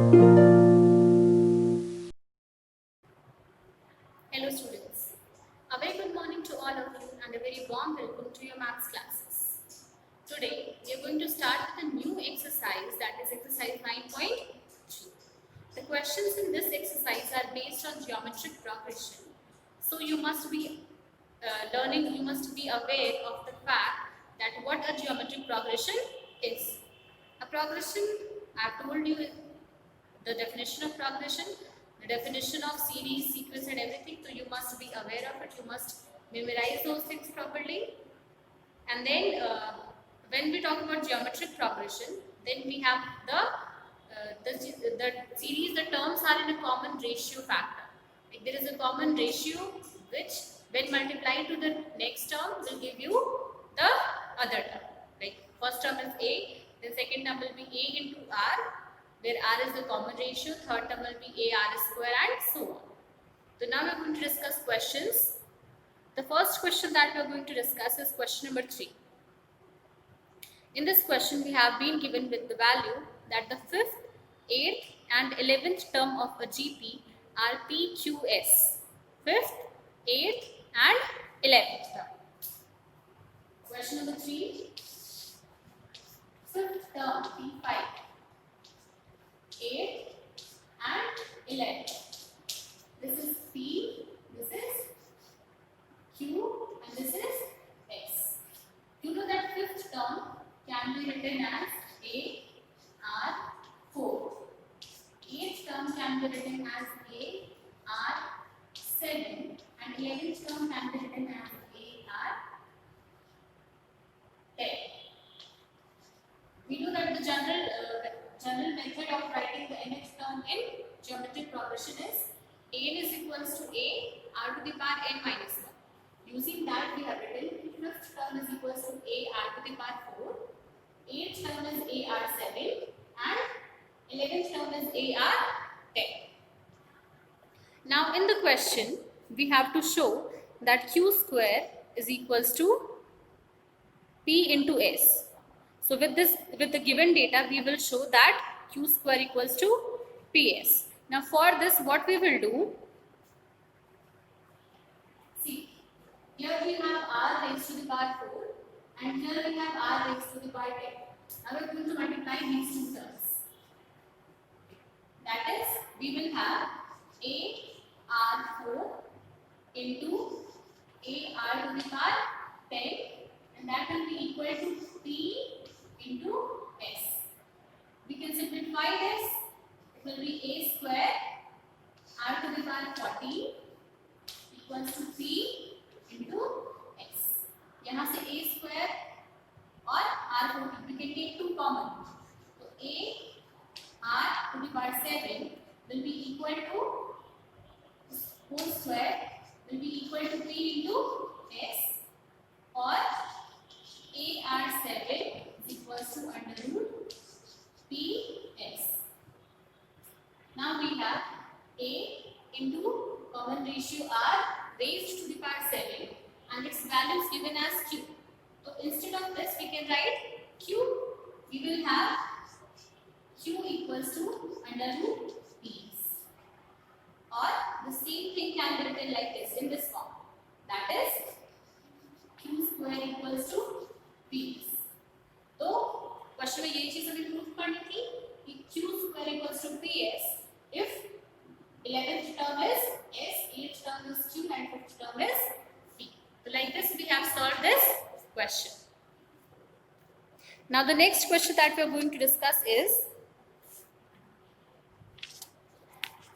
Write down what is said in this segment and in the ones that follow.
Hello students, a very good morning to all of you and a very warm welcome to your maths classes. Today we are going to start with a new exercise, that is exercise 9.2. The questions in this exercise are based on geometric progression. So you must be you must be aware of the fact that what a geometric progression is. A progression, I have told you the definition of progression, the definition of series, sequence and everything. So you must be aware of it. You must memorize those things properly. And then when we talk about geometric progression, then we have the series, the terms are in a common ratio factor. Like there is a common ratio which when multiplied to the next term will give you the other term. Like first term is A, then second term will be A into R, where R is the common ratio, third term will be AR square and so on. So now we are going to discuss questions. The first question that we are going to discuss is question number 3. In this question, we have been given with the value that the 5th, 8th and 11th term of a GP are PQS. 5th, 8th and 11th term. Question number 3. 5th term P5, 8th and 11th. This is P, this is Q and this is S. You know that 5th term can be written as A, R, 4. 8th term can be written as A, R, 7. And 11th term can be written as A, R, 10. We know that the general method of writing the nth term in geometric progression is n is equals to A, R to the power n minus 1. Using that, we have written 5th term is equals to A, R to the power 4. 8th term is AR7 and 11th term is AR10. Now in the question, we have to show that Q square is equals to P into S. So with the given data, we will show that Q square equals to PS. Now for this, what we will do, see, here we have R raised to the power 4 and here we have R raised to the power 10. Now we are going to multiply these two terms. That is, we will have AR4 into AR to the power 10 and that will be equal to P into S. We can simplify this. It will be A square R to the power 40 equals to P into S. यहाँ से A square और R40 we can take two common. So A R to the power 7 will be equal to whole square will be equal to P into S, or AR7 is equals to under root PS. Now we have A into common ratio R raised to the power 7 and its value is given as Q. So instead of this we can write Q. We will have Q equals to under root PS. Or the same thing can be written like this in this form. That is Q square equals to PS. तो question में ये चीज हमें proof करनी थी कि Q square equals to PS if 11th term is S, 8th term is Q and 5th term is P. So like this we have solved this question. Now the next question that we are going to discuss is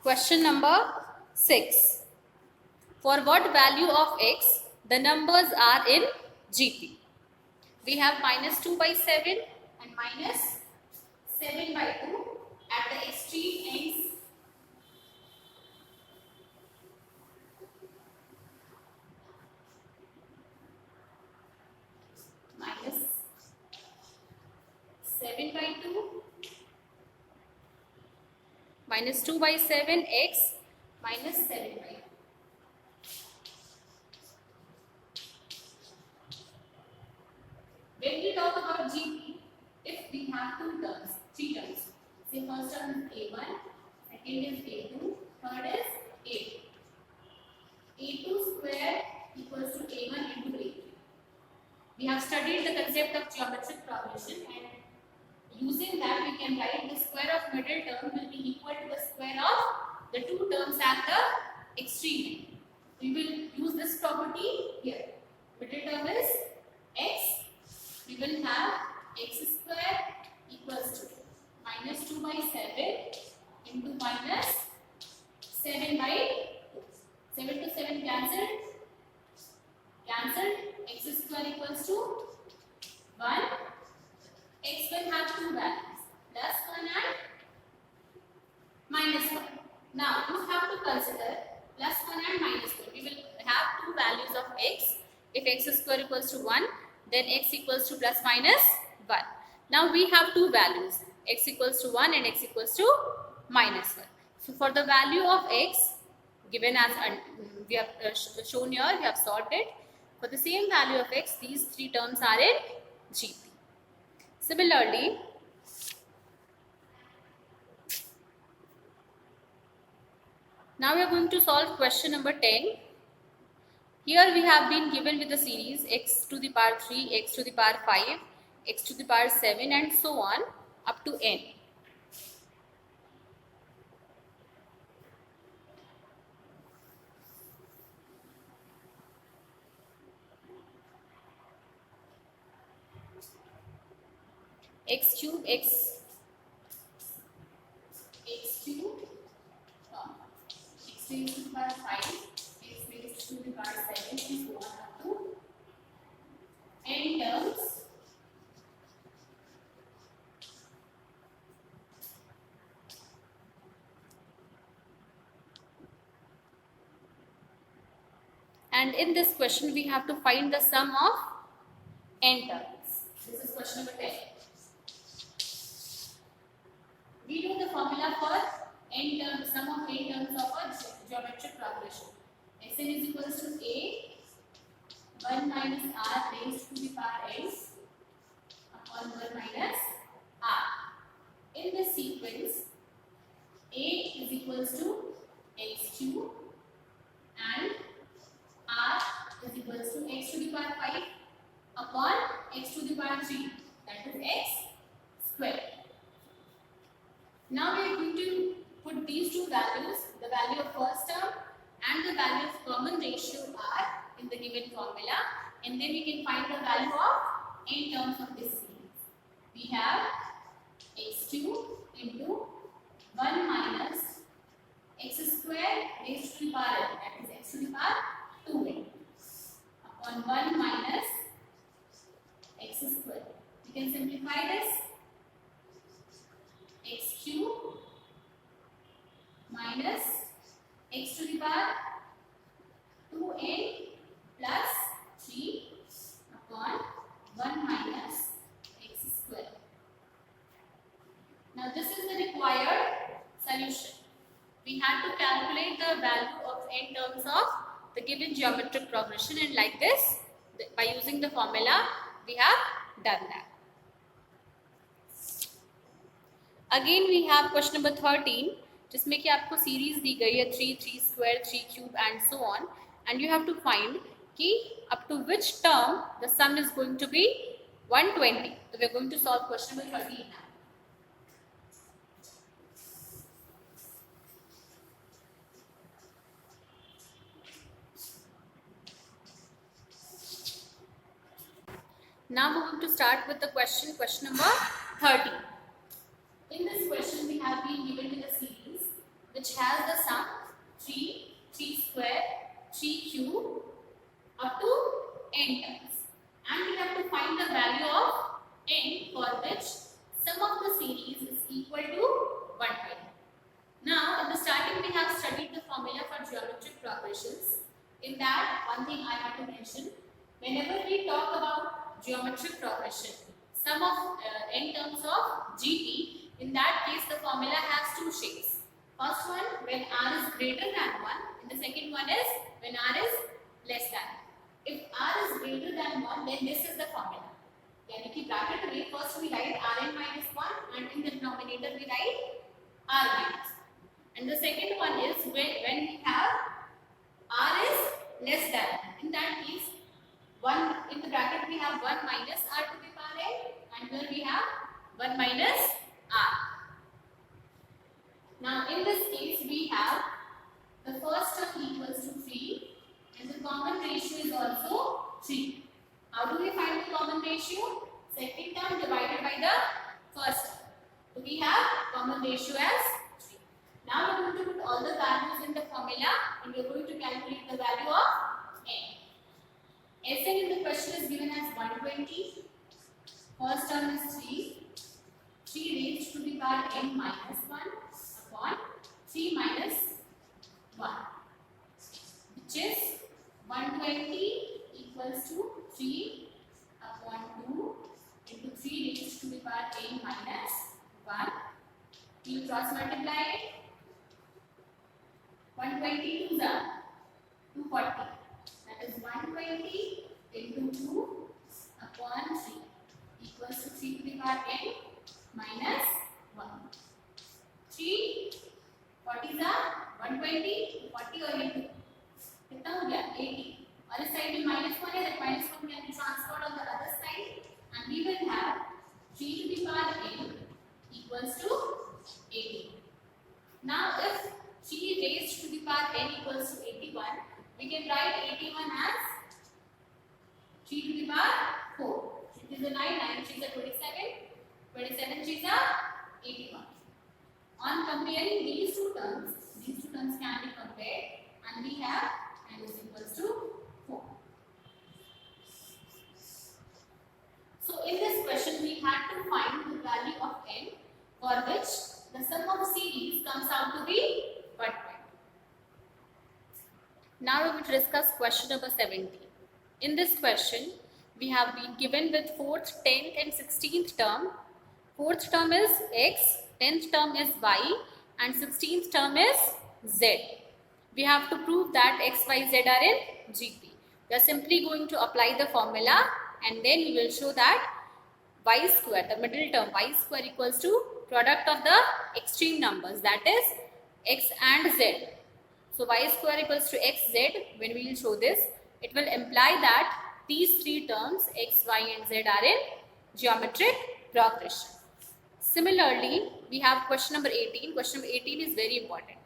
question number 6. For what value of x the numbers are in GP? We have minus 2 by 7 and minus 7 by 2 at the extreme ends. Minus 7 by 2 minus 2 by 7 x minus 7 by 2. When we talk about GP, if we have two terms, three terms, say for first term is A1, second is A2, third is A2. A2 square equals to A1 into A3. We have studied the concept of geometric progression, and using that we can write the square of middle term will be equal to the square of the two terms at the extreme end. We will use this property here. Middle term is x. We will have x square equals to minus 2 by 7 into minus 7 by 2. 7 to 7 cancelled. X square equals to 1. X will have two values, plus 1 and minus 1. Now you have to consider plus 1 and minus 1. We will have two values of x. If x square equals to 1, then x equals to plus minus 1. Now we have two values, x equals to 1 and x equals to minus 1. So for the value of x given as we have shown here, we have solved it. For the same value of x, these three terms are in GP. Similarly, now we are going to solve question number 10. Here we have been given with the series x to the power 3, x to the power 5, x to the power 7 and so on up to n. X cube, x cube, x raised to the power 5, x raised to the power 7 and so on up to n terms. And in this question we have to find the sum of n terms. This is question number 10. We know the formula for n terms, sum of n terms of a geometric progression. Sn is equals to a 1 minus r raised to the power n upon 1 minus r. In this sequence, a is equals to x cube and r is equals to x to the power 5 upon x to the power 3, that is x square. Now we are going to put these two values, the value of first term and the value of common ratio r in the given formula, and then we can find the value of n terms of this series. We have x cube into 1 minus x square raised to the power n, that is x to the power 2n upon 1 minus x square. We can simplify this. X cube minus x to the power 2n plus 3 upon 1 minus x square. Now this is the required solution. We had to calculate the value of n terms of the given geometric progression, and like this, by using the formula, we have done that. Again we have question number 13, जिसमें कि आपको series दी गई है 3, 3 square, 3 cube and so on, and you have to find कि up to which term the sum is going to be 120. So we are going to solve question number 13 now. Now we are going to start with the question number 13. In this question, we have been given with a series which has the sum 3, 3 square, 3 cube up to n terms, and we have to find the value of n for which sum of the series is equal to 120. Now, in the starting, we have studied the formula for geometric progressions. In that, one thing I have to mention: whenever we talk about geometric progression, sum of n terms of GP. In that case, the formula has two shapes. First one, when r is greater than 1, and the second one is when r is less than 1. If r is greater than 1, then this is the formula. यानी कि bracket में first we write rn minus 1 and in the denominator we write r minus 1. And the second one is when we have r is less than. In that case, 1 in the bracket we have 1 minus r to the power n, and here we have 1 minus r. Now in this case we have the first term equals to 3 and the common ratio is also 3. How do we find the common ratio? Second term divided by the first term. So we have common ratio as 3. Now we are going to put all the values in the formula and we are going to calculate the value of n. Sn in the question is given as 120. First term is 3. 3 raised to the power n minus 1 upon 3 minus 1, which is 120 equals to 3 upon 2 into 3 raised to the power n minus 1. We will cross multiply it. 120 to the 240. That is 120 into 2 upon 3 equals to 3 to the power n minus 1. 3 40 is 120, 40 और into कितना हो गया 80. और इस side में -1 है, that -1 can be transferred on the other side and we will have 3 to the power n equals to 80. Now if 3 raised to the power n equals to 81, we can write 81 as 3 to the power 4. It is a 9, 9 3 is 27, 27 3 is 81. On comparing these two terms can be compared and we have n is equals to 4. So in this question we had to find the value of n for which the sum of series comes out to be 120. Now we will discuss question number 17. In this question we have been given with 4th, 10th and 16th term. 4th term is x, 10th term is y and 16th term is z. We have to prove that x, y, z are in GP. We are simply going to apply the formula and then we will show that y square, the middle term y square equals to product of the extreme numbers, that is x and z. So y square equals to xz. When we will show this, it will imply that these three terms x, y and z are in geometric progression. Similarly, we have question number 18. Question number 18 is very important.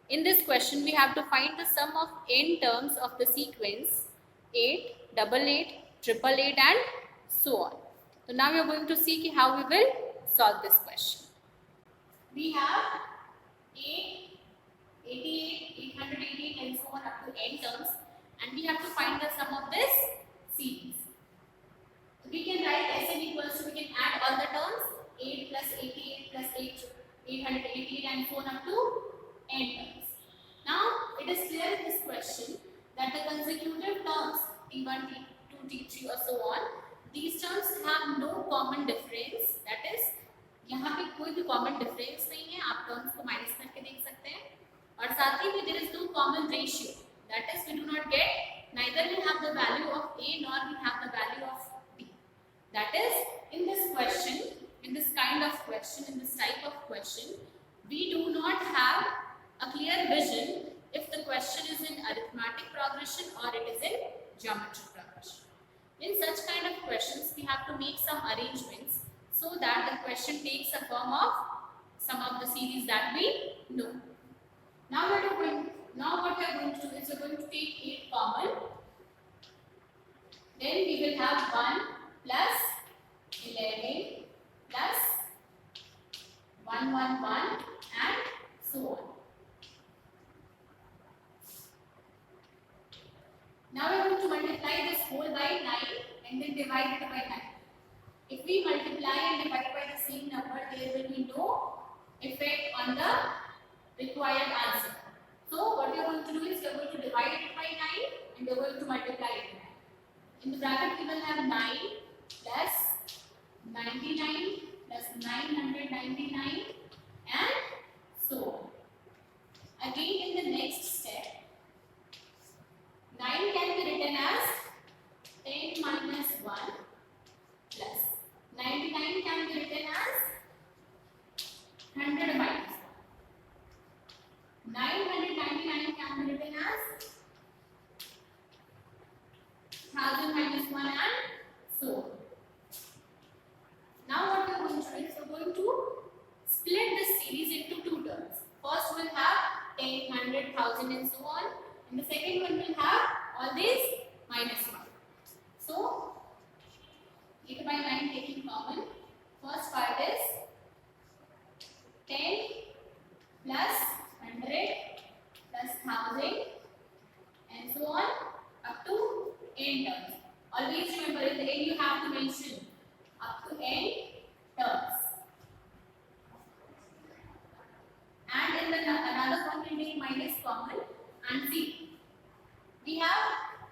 In this question, we have to find the sum of n terms of the sequence 8, 88, 888 and so on. So now we are going to see how we will solve this question. We have 8, 88, 888 and so on up to n terms and we have to find the sum of this series. So we can write Sn equals to, we can add all the terms 8 plus 88 plus 888 and so on up to n terms. Now it is clear in this question that the consecutive terms t1, t2, t3 or so on, these terms have no common difference. That is, यहाँ पे कोई भी common difference नहीं है. आप terms को minus करके देख सकते हैं. और साथ ही में there is no common ratio. That is, we do not get, neither we have the value of a nor we have the value of b. That is, in this question, in this kind of question, in this type of question, we do not have a clear vision if the question is in arithmetic progression or it is in geometric progression. In such kind of questions, we have to make some arrangements so that the question takes a form of some of the series that we know. Now what we are going to do is we are going to take 8 common. Then we will have 1 plus 11 plus 1, 1, 1 and so on. Now we are going to multiply this whole by 9 and then divide it by 9. If we multiply and divide by the same number, there will be no effect on the required answer. So what we are going to do is we are going to divide it by 9 and we are going to multiply it by 9. In the bracket we will have 9 plus 99 plus 999 and so on. Again in the next step, 9 can be written as 10 minus 1 plus 99 can be written as 100 minus 1. 1000 and so on. And the second one will have all these minus 1. So 8 by 9 taking common. First part is 10 plus 100 plus 1000 and so on up to n terms. Always remember in the end you have to mention up to n terms. And in the another one we take minus common and see. We have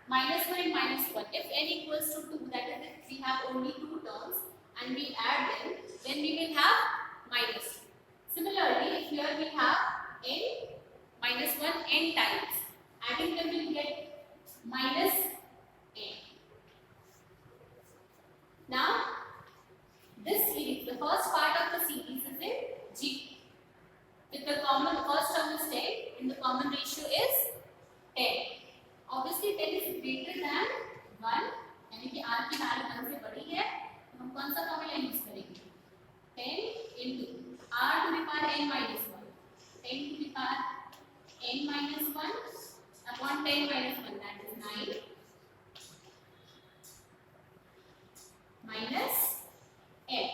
minus 1 and minus 1. If n equals to 2, that is if we have only 2 terms and we add them, then we will have minus 2. Similarly, if here we have n minus 1 n times, adding them will get minus n. Now, this series, the first part of the series is in G. With the common first term is 10 and the common ratio is 10. Obviously 10 is greater than 1, यानी कि r की value 1 से बड़ी है, तो हम कौन सा फॉर्मूला यूज करेंगे? 10 into r to the power n minus 1. 10 to the power n minus 1 upon 10 minus 1, that is 9 minus n.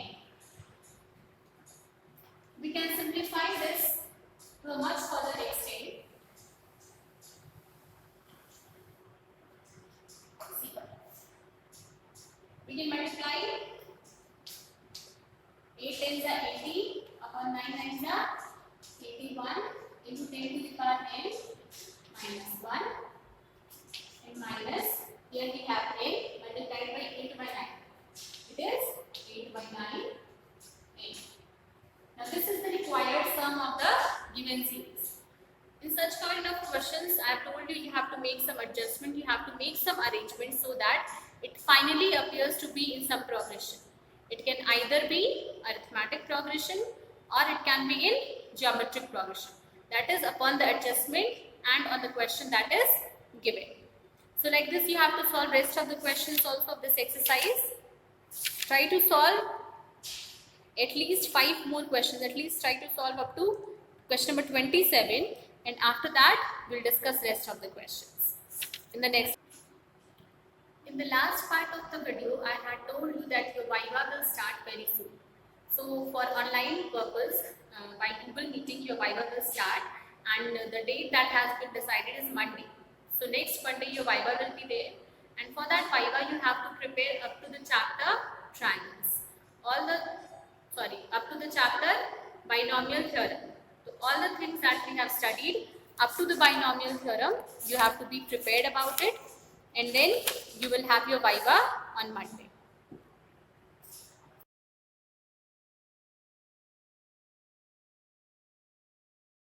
We can simplify this to a much further extent. We can multiply 8 tens are 80 upon 9 nines are 81 into 10 to the power n minus 1 and minus, here we have n multiplied by 8 by 9. It is 8 by 9 n. Now this is the required sum of the given series. In such kind of questions, I have told you, you have to make some adjustment, you have to make some arrangements so that it finally appears to be in some progression. It can either be arithmetic progression or it can be in geometric progression. That is upon the adjustment and on the question that is given. So like this you have to solve rest of the questions also of this exercise. Try to solve at least 5 more questions. At least try to solve up to question number 27, and after that we'll discuss rest of the questions in the next. In the last part of the video, I had told you that your Viva will start very soon. So for online purpose, by Google Meeting, your Viva will start, and the date that has been decided is Monday. So next Monday your Viva will be there, and for that Viva you have to prepare up to the chapter triangles. Up to the chapter binomial theorem. So all the things that we have studied up to the binomial theorem, you have to be prepared about it, and then you will have your Viva on Monday.